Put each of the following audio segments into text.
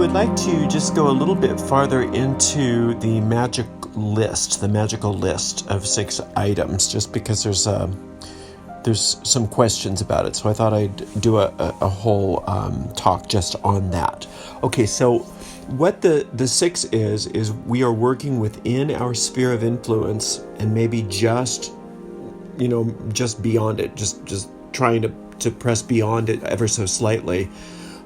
would like to just go a little bit farther into the magical list of 6 items, just because there's some questions about it. So I thought I'd do a whole talk just on that. Okay, so what the 6 is we are working within our sphere of influence and maybe just beyond it, just trying to press beyond it ever so slightly.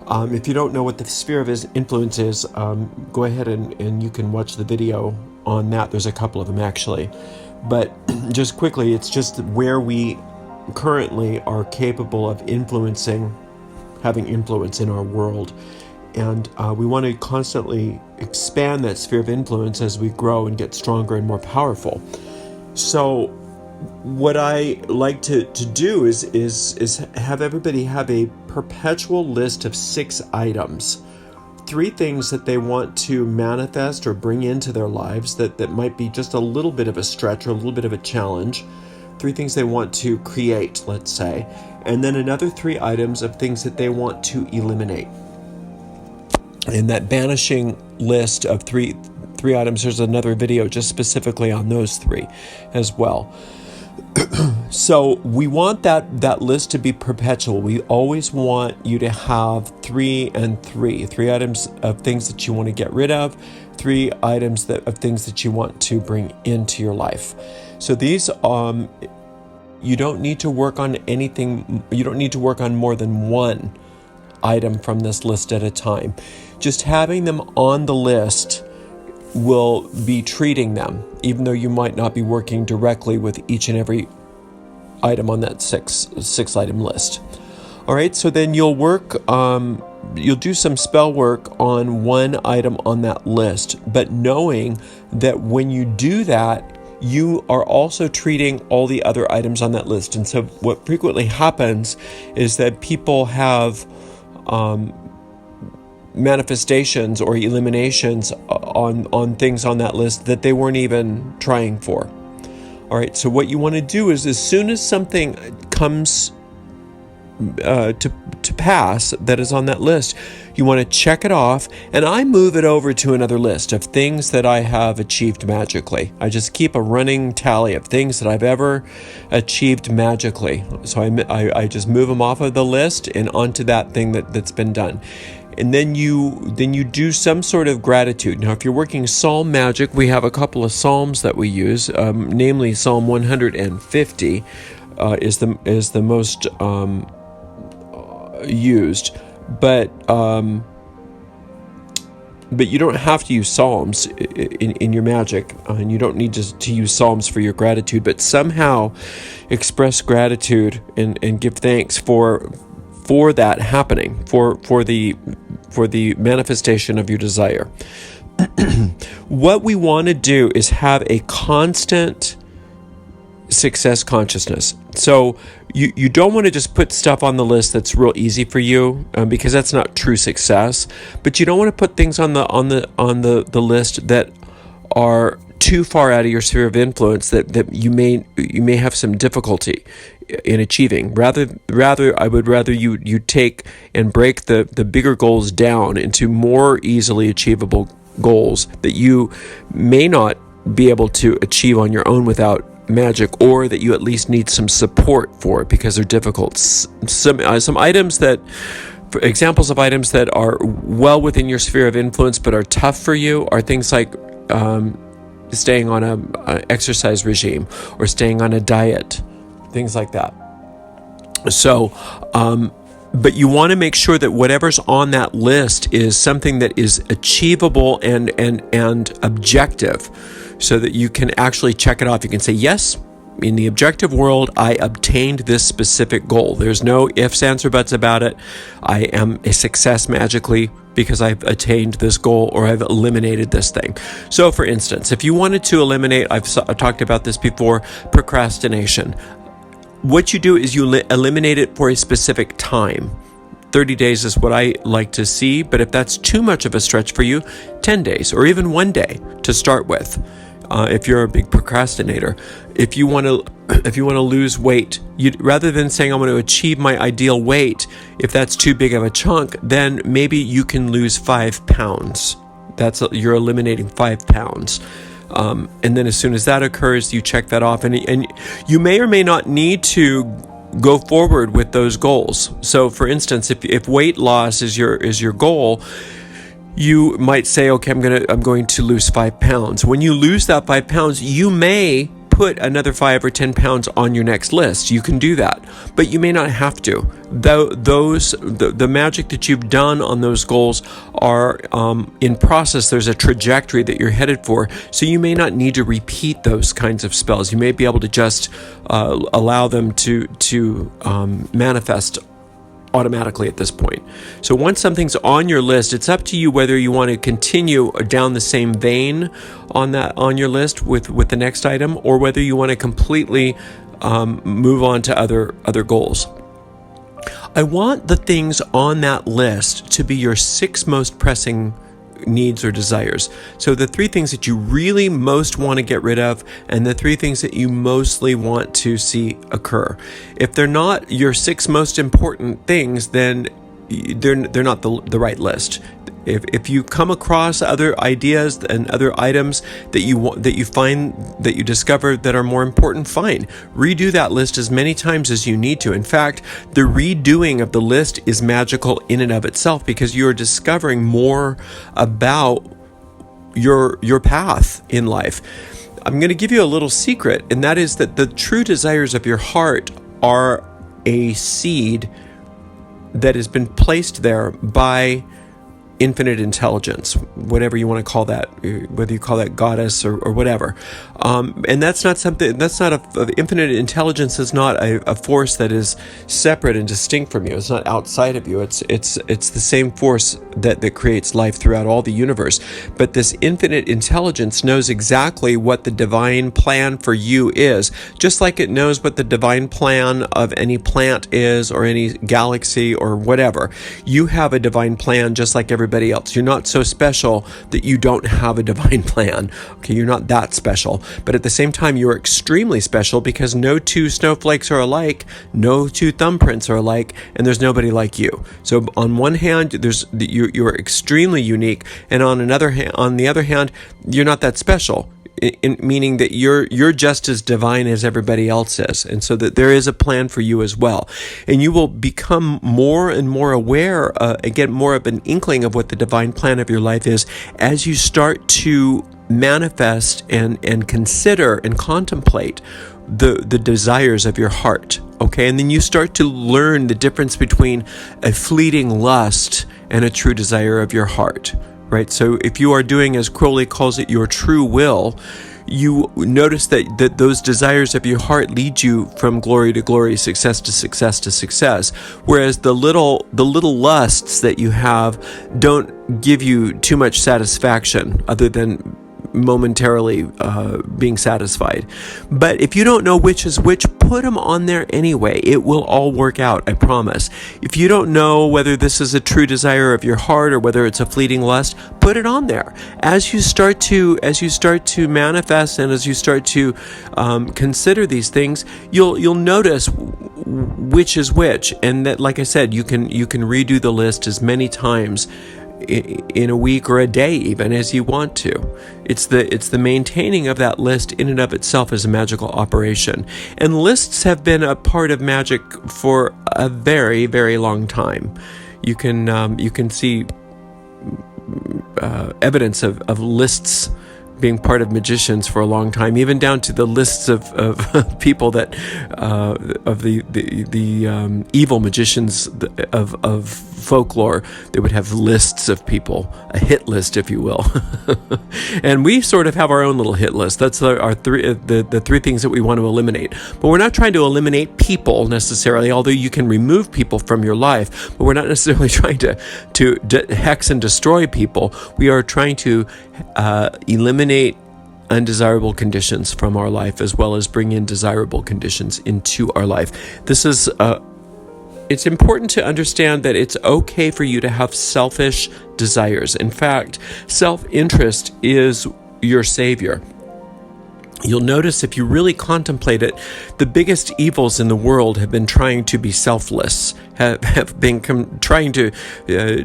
If you don't know what the sphere of influence is, go ahead and you can watch the video on that. There's a couple of them actually. But just quickly, it's just where we currently are capable of having influence in our world. And we want to constantly expand that sphere of influence as we grow and get stronger and more powerful. So what I like to do is have everybody have a perpetual list of 6 items, 3 things that they want to manifest or bring into their lives that might be just a little bit of a stretch or a little bit of a challenge, 3 things they want to create, let's say, and then another 3 items of things that they want to eliminate. In that banishing list of three items, there's another video just specifically on those 3 as well. So we want that list to be perpetual. We always want you to have 3 and 3 items of things that you want to get rid of, 3 items of things that you want to bring into your life. So these, you don't need to work on anything. You don't need to work on more than 1 item from this list at a time. Just having them on the list will be treating them, even though you might not be working directly with each and every item on that six item list. All right, so then you'll do some spell work on 1 item on that list, but knowing that when you do that, you are also treating all the other items on that list. And so what frequently happens is that people have manifestations or eliminations on things on that list that they weren't even trying for. All right, so what you want to do is, as soon as something comes to pass that is on that list, you want to check it off, and I move it over to another list of things that I have achieved magically. I just keep a running tally of things that I've ever achieved magically. So I just move them off of the list and onto that thing that's been done. And then you do some sort of gratitude. Now, if you're working Psalm magic, we have a couple of Psalms that we use, namely Psalm 150 is the most used, but you don't have to use Psalms in your magic, and you don't need to use Psalms for your gratitude, but somehow express gratitude and give thanks for that happening, for the manifestation of your desire. What we want to do is have a constant success consciousness. So you don't want to just put stuff on the list that's real easy for you, because that's not true success. But you don't want to put things on the list that are too far out of your sphere of influence that you may have some difficulty in achieving. Rather, I would rather you take and break the bigger goals down into more easily achievable goals that you may not be able to achieve on your own without magic, or that you at least need some support for because they're difficult. Some items examples of items that are well within your sphere of influence but are tough for you are things like staying on an exercise regime or staying on a diet, things like that. So, but you want to make sure that whatever's on that list is something that is achievable and objective, so that you can actually check it off. You can say, yes, in the objective world, I obtained this specific goal. There's no ifs, ands, or buts about it. I am a success magically because I've attained this goal, or I've eliminated this thing. So for instance, if you wanted to eliminate, I've talked about this before, procrastination. What you do is you eliminate it for a specific time. 30 days is what I like to see, but if that's too much of a stretch for you, 10 days or even 1 day to start with. if you're a big procrastinator. If you want to lose weight, rather than saying I want to achieve my ideal weight, if that's too big of a chunk, then maybe you can lose 5 pounds. You're eliminating 5 pounds. And then as soon as that occurs, you check that off, and you may or may not need to go forward with those goals. So for instance, if weight loss is your goal, you might say, okay, I'm going to lose 5 pounds. When you lose that 5 pounds, you may put another 5 or 10 pounds on your next list. You can do that, but you may not have to. The magic that you've done on those goals are in process. There's a trajectory that you're headed for, so you may not need to repeat those kinds of spells. You may be able to just allow them to manifest automatically at this point. So once something's on your list, it's up to you whether you want to continue down the same vein on your list with the next item, or whether you want to completely move on to other goals. I want the things on that list to be your 6 most pressing needs or desires. So the 3 things that you really most want to get rid of, and the 3 things that you mostly want to see occur. If they're not your 6 most important things, then they're not the right list. If you come across other ideas and other items that you find that you discover that are more important, fine. Redo that list as many times as you need to. In fact, the redoing of the list is magical in and of itself, because you are discovering more about your path in life. I'm going to give you a little secret, and that is that the true desires of your heart are a seed that has been placed there by infinite intelligence, whatever you want to call that, whether you call that goddess or whatever. And that's not infinite intelligence is not a force that is separate and distinct from you. It's not outside of you. It's the same force that creates life throughout all the universe. But this infinite intelligence knows exactly what the divine plan for you is, just like it knows what the divine plan of any plant is, or any galaxy or whatever. You have a divine plan just like everybody else. You're not so special that you don't have a divine plan. Okay, you're not that special. But at the same time, you're extremely special, because no 2 snowflakes are alike, no 2 thumbprints are alike, and there's nobody like you. So on one hand, you're extremely unique, and on the other hand, you're not that special. Meaning that you're just as divine as everybody else is, and so that there is a plan for you as well, and you will become more and more aware, get more of an inkling of what the divine plan of your life is as you start to manifest and consider and contemplate the desires of your heart. Okay, and then you start to learn the difference between a fleeting lust and a true desire of your heart. Right? So if you are doing, as Crowley calls it, your true will, you notice that those desires of your heart lead you from glory to glory, success to success to success. Whereas the little lusts that you have don't give you too much satisfaction, other than momentarily being satisfied. But if you don't know which is which, put them on there anyway. It will all work out, I promise. If you don't know whether this is a true desire of your heart or whether it's a fleeting lust, put it on there. As you start to manifest, and as you start to consider these things, you'll notice which is which, and that, like I said, you can redo the list as many times in a week or a day, even, as you want to. It's the maintaining of that list in and of itself is a magical operation. And lists have been a part of magic for a very, very long time. You can see evidence of lists being part of magicians for a long time, even down to the lists of people that of the evil magicians of folklore. They would have lists of people, a hit list, if you will. And we sort of have our own little hit list. That's our the 3 things that we want to eliminate. But we're not trying to eliminate people necessarily, although you can remove people from your life. But we're not necessarily trying to hex and destroy people. We are trying to eliminate undesirable conditions from our life, as well as bring in desirable conditions into our life. This is it's important to understand that it's okay for you to have selfish desires. In fact, self-interest is your savior. You'll notice if you really contemplate it, the biggest evils in the world have been trying to be selfless, have been trying to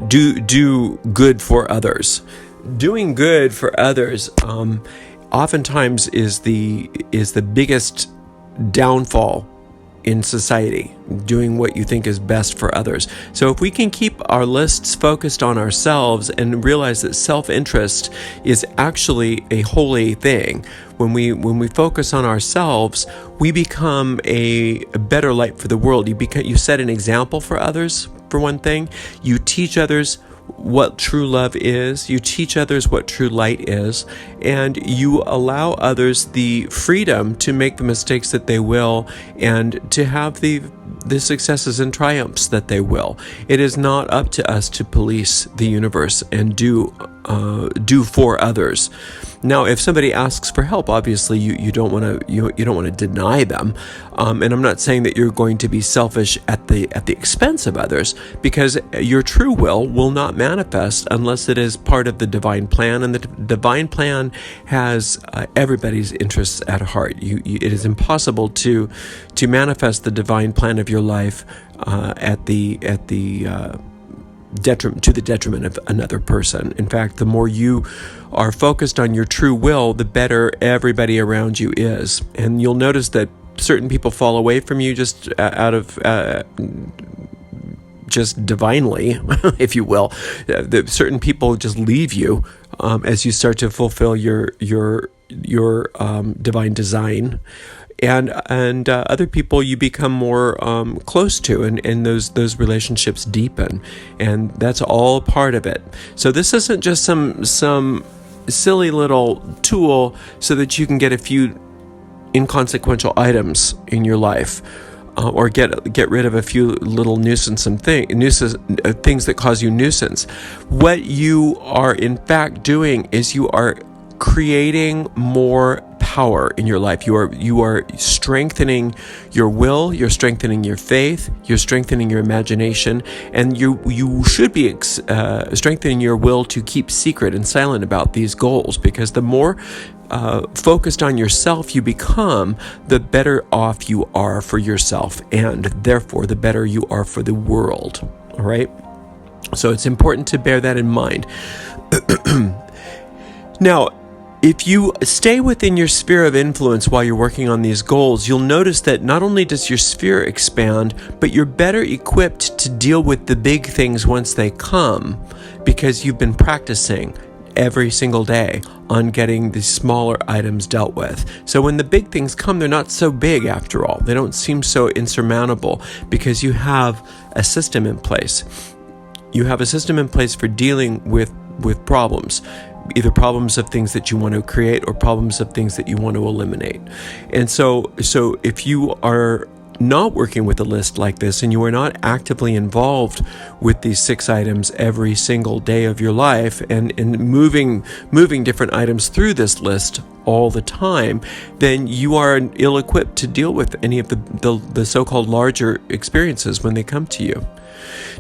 do good for others. Doing good for others oftentimes is the biggest downfall in society, doing what you think is best for others. So if we can keep our lists focused on ourselves and realize that self-interest is actually a holy thing, when we focus on ourselves, we become a better light for the world. You set an example for others, for one thing. You teach others what true love is, you teach others what true light is, and you allow others the freedom to make the mistakes that they will and to have the successes and triumphs that they will. It is not up to us to police the universe and do for others. Now, if somebody asks for help, obviously you don't want to deny them, and I'm not saying that you're going to be selfish at the expense of others, because your true will not manifest unless it is part of the divine plan, and the divine plan has everybody's interests at heart. It is impossible to manifest the divine plan of your life to the detriment of another person. In fact, the more you are focused on your true will, the better everybody around you is. And you'll notice that certain people fall away from you just out of just divinely, if you will. Certain people just leave you as you start to fulfill your divine design. And other people you become more close to, and those relationships deepen, and that's all part of it. So this isn't just some silly little tool so that you can get a few inconsequential items in your life, or get rid of a few little things that cause you nuisance. What you are in fact doing is you are creating more power in your life. You are strengthening your will, you're strengthening your faith, you're strengthening your imagination, and you should be strengthening your will to keep secret and silent about these goals, because the more focused on yourself you become, the better off you are for yourself, and therefore the better you are for the world. All right? So it's important to bear that in mind. Now, if you stay within your sphere of influence while you're working on these goals, you'll notice that not only does your sphere expand, but you're better equipped to deal with the big things once they come, because you've been practicing every single day on getting the smaller items dealt with. So when the big things come, they're not so big after all. They don't seem so insurmountable because you have a system in place. You have a system in place for dealing with problems. Either problems of things that you want to create or problems of things that you want to eliminate. And so if you are not working with a list like this, and you are not actively involved with these 6 items every single day of your life, and moving different items through this list all the time, then you are ill-equipped to deal with any of the so-called larger experiences when they come to you.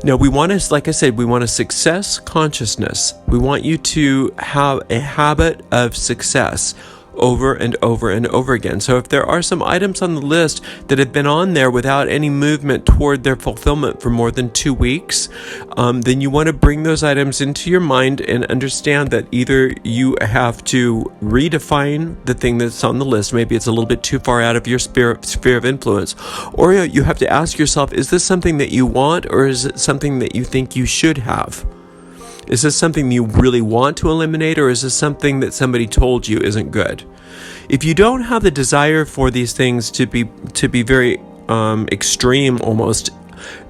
Now, we want to, like I said, we want a success consciousness. We want you to have a habit of success over and over and over again. So if there are some items on the list that have been on there without any movement toward their fulfillment for more than 2 weeks, then you want to bring those items into your mind and understand that either you have to redefine the thing that's on the list, maybe it's a little bit too far out of your sphere of influence, or you have to ask yourself, is this something that you want, or is it something that you think you should have? Is this something you really want to eliminate, or is this something that somebody told you isn't good? If you don't have the desire for these things to be very extreme almost,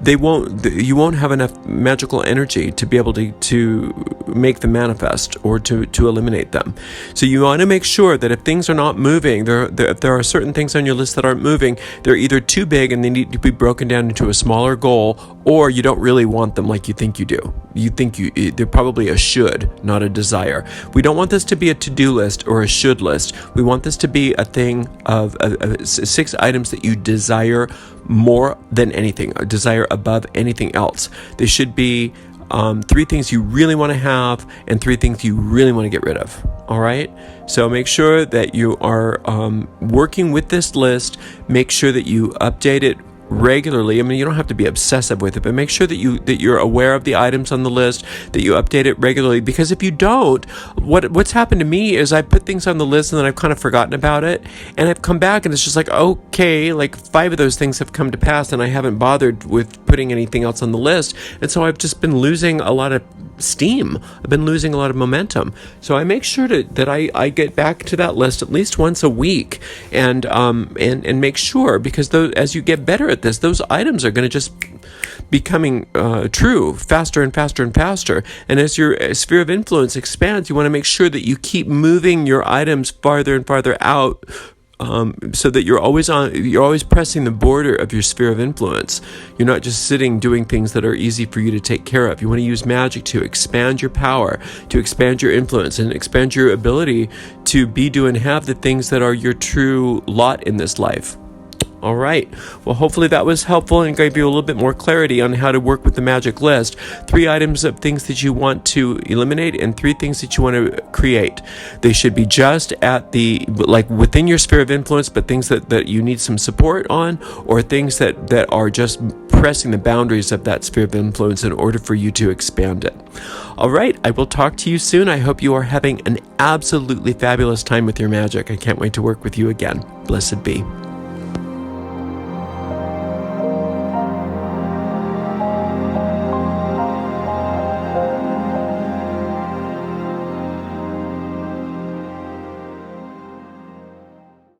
you won't have enough magical energy to be able to make them manifest or to eliminate them. So you want to make sure that if things are not moving, if there are certain things on your list that aren't moving, they're either too big and they need to be broken down into a smaller goal, or you don't really want them like you think you do. They're probably a should, not a desire. We don't want this to be a to-do list or a should list. We want this to be a thing of 6 items that you desire more than anything, desire above anything else. They should be 3 things you really want to have and 3 things you really want to get rid of. All right. So make sure that you are working with this list. Make sure that you update it regularly. I mean, you don't have to be obsessive with it, but make sure that you're aware of the items on the list, that you update it regularly. Because if you don't, what's happened to me is I put things on the list and then I've kind of forgotten about it, and I've come back and it's just like, okay, like 5 of those things have come to pass and I haven't bothered with putting anything else on the list, and so I've just been losing a lot of steam. I've been losing a lot of momentum. So I make sure that I get back to that list at least once a week, and make sure, because as you get better at this, those items are going to just becoming true faster and faster and faster. And as your sphere of influence expands, you want to make sure that you keep moving your items farther and farther out, so that you're always pressing the border of your sphere of influence. You're not just sitting doing things that are easy for you to take care of. You want to use magic to expand your power, to expand your influence, and expand your ability to be, do, and have the things that are your true lot in this life. All right. Well, hopefully that was helpful and gave you a little bit more clarity on how to work with the magic list. 3 items of things that you want to eliminate and 3 things that you want to create. They should be just at within your sphere of influence, but things that you need some support on, or things that are just pressing the boundaries of that sphere of influence in order for you to expand it. All right. I will talk to you soon. I hope you are having an absolutely fabulous time with your magic. I can't wait to work with you again. Blessed be.